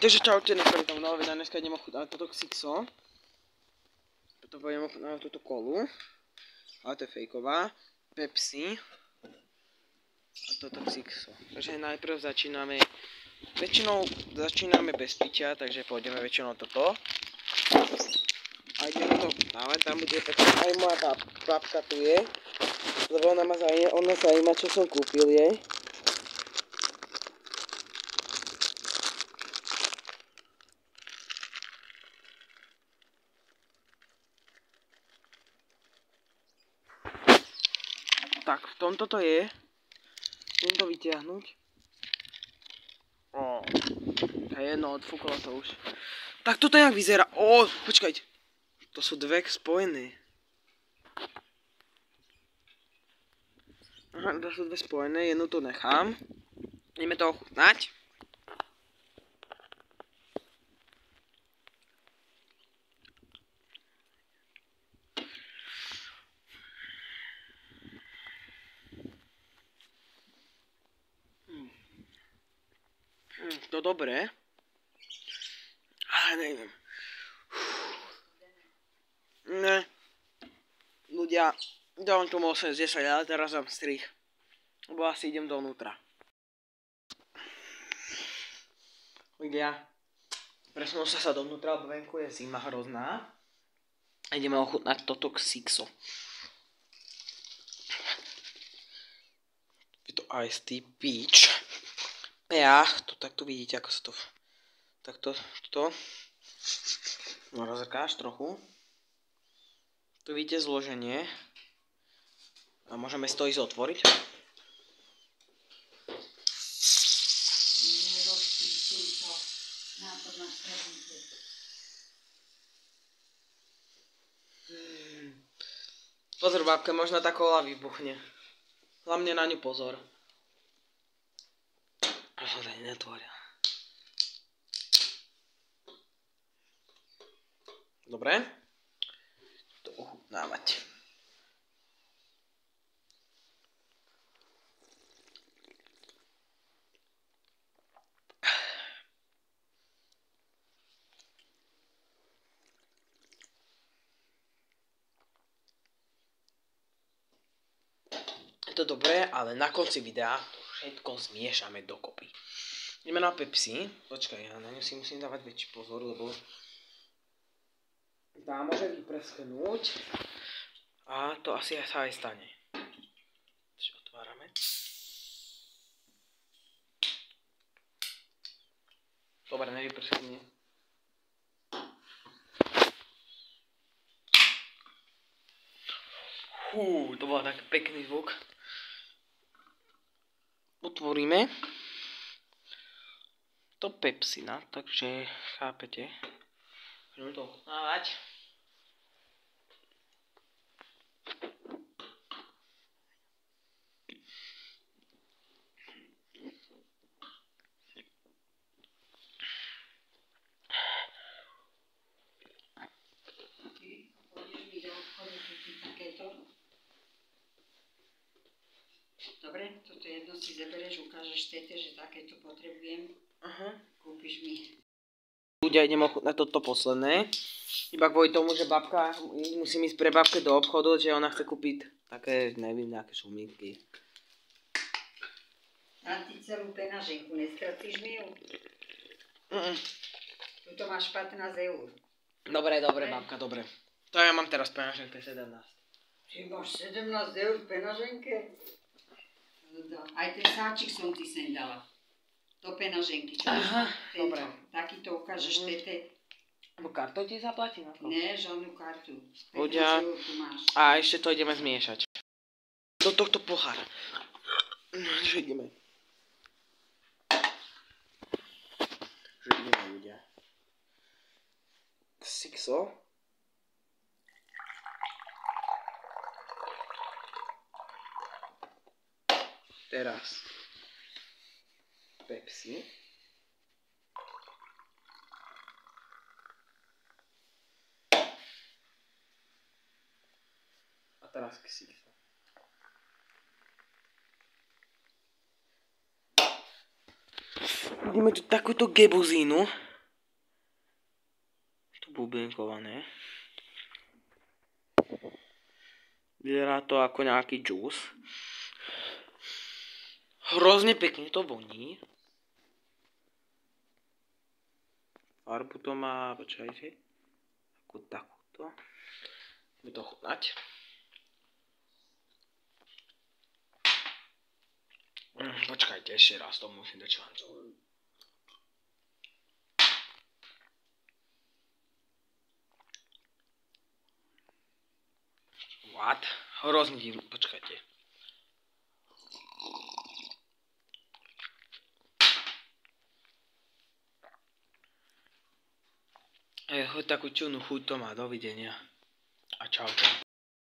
Takže čaute, nechali tam nové videa, dneska idem ochutnať toto Xixo. Preto budem ochutnať túto kolu. Ale to je fejková. Pepsi. A toto Xixo. Takže najprv začíname. Väčšinou začíname bez pitia, takže pôjdeme väčšinou toto. A ideme to dávať, tam bude pekne. Aj moja babka tu je. Lebo ona zaujíma, čo som kúpil jej. Tak, v tomto to je. Idem to vytiahnuť. To je jedno, odfúklo to už. Tak toto nejak vyzerá. Počkajte. To sú dve spojené. Aha, to sú dve spojené, jednu tu nechám. Ideme to ochutnať. To dobré. Ale neviem. Ne. Ľudia, dám tomu 8 z 10, ale teraz dám strich. Lebo asi idem dovnútra. Ľudia, presunul sa dovnútra, lebo venku je zima hrozná. A ideme ochutnať toto Xixo. Je to Iced Tea Peach. Ja, to takto vidíte, ako sa to... Takto, toto. No, rozrkáš trochu. Tu vidíte zloženie. A môžeme si to ísť otvoriť. Pozor, babka, možno tá kola vybuchne. Hlavne na ňu pozor. Až ho tady netvoria. Dobre. To ochutnávať. Je to dobré, ale na konci videa to všetko zmiešame dokopy. Ideme na Pepsi. Počkaj, ja na ňu si musím dávať väčší pozor, lebo tá môže vypreschnúť. A to asi sa aj stane. Čiže otvárame. Dobre, nevyprschne. To bol taký pekný zvuk. Otvoríme to Pepsi, takže chápete. Budeme to ochutnávať. Dobre, toto jedno si zeberieš, ukážeš tete, že takéto potrebujem. Kúpiš mi. Ľudia, idem ochutnať toto posledné. Iba kvôli tomu, že babka, musím ísť pre babke do obchodu, že ona chce kúpiť také, neviem, nejaké šumínky. Dám ti celú penaženku, neskracíš mi ju? Tuto máš 15 eur. Dobre, babka, dobre. To ja mám teraz penaženke 17. Ty máš 17 eur v penaženke? Aj ten sáčik som ti sem dala. Do penaženky. Aha, dobre. Takýto ukážeš tete. Lebo kartou ti zaplatí na to? Ne, žiadnu kartu. Ľudia, a ešte to ideme zmiešať. Do tohto pohára. Že ideme. Ľudia. Xixo. Teraz Pepsi. A teraz Xixo. Vidíme tu takúto gebuzínu. bublinkované. Vyzerá to ako nejaký džús. Hrozne pekne to voní. Farbu to má, počkajte, takúto. Budeme to chutnať. Počkajte, ešte raz to musím dať šancu. What? Hrozný divný, počkajte. Takú čudnú chuť to má, dovidenia. A čaute.